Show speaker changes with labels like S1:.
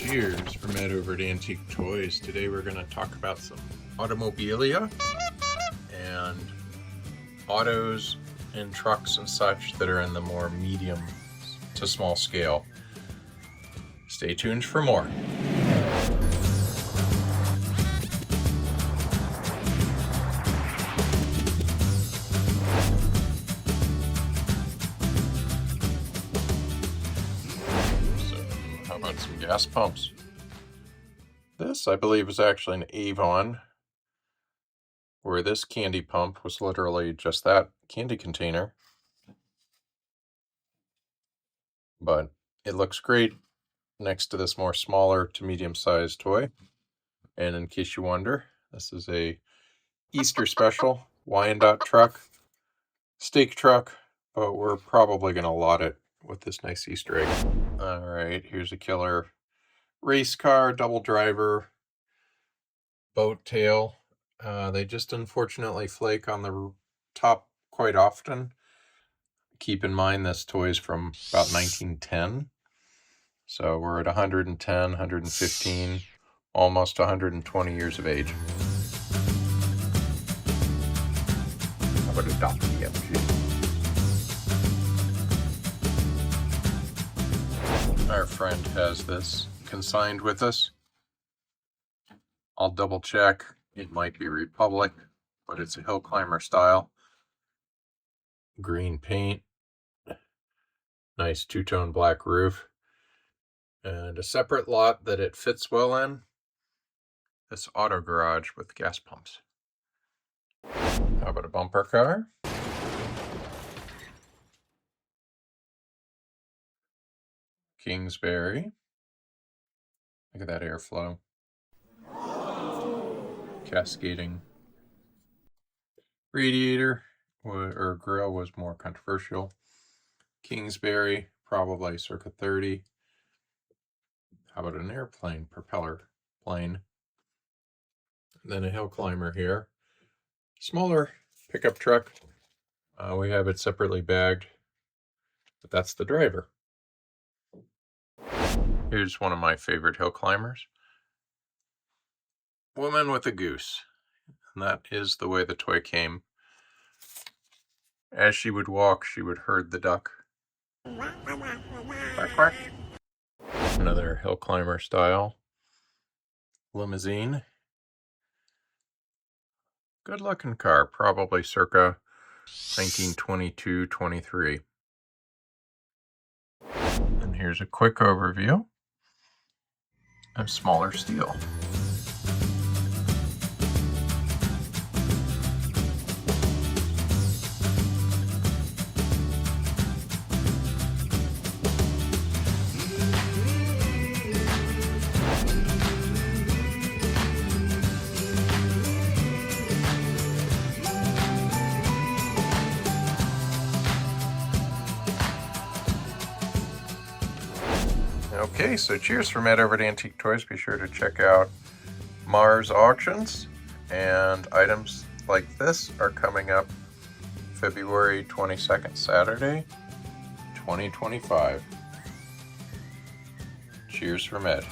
S1: Cheers from Ed over at Antique Toys. Today we're going to talk about some Automobilia and autos and trucks and such that are in the more medium to small scale. Stay tuned for more. How about some gas pumps? This, I believe, is actually an Avon, where this candy pump was literally just that candy container. But it looks great next to this more smaller to medium-sized toy. And in case you wonder, this is a Easter special Wyandotte truck, steak truck, but we're probably going to lot it with this nice Easter egg. All right, here's a killer race car, double driver, boat tail. They just unfortunately flake on the top quite often. Keep in mind this toy is from about 1910. So we're at 110, 115, almost 120 years of age. How about a WMG? Our friend has this consigned with us. I'll double check. It might be Republic, but it's a hill climber style. Green paint. Nice two-tone black roof. And a separate lot that it fits well in. This auto garage with gas pumps. How about a bumper car? Kingsbury. Look at that airflow. Cascading radiator or grill was more controversial. Kingsbury, probably circa 30. How about an airplane, propeller plane? And then a hill climber here. Smaller pickup truck. We have it separately bagged, but that's the driver. Here's one of my favorite hill climbers. Woman with a goose. And that is the way the toy came. As she would walk, she would herd the duck. Quack, quack. Another hill climber style limousine. Good looking car, probably circa 1922-23. And here's a quick overview of smaller steel. Okay, so cheers from Ed over at Antique Toys. Be sure to check out Marz Auctions, and items like this are coming up February 22nd, Saturday, 2025. Cheers from Ed.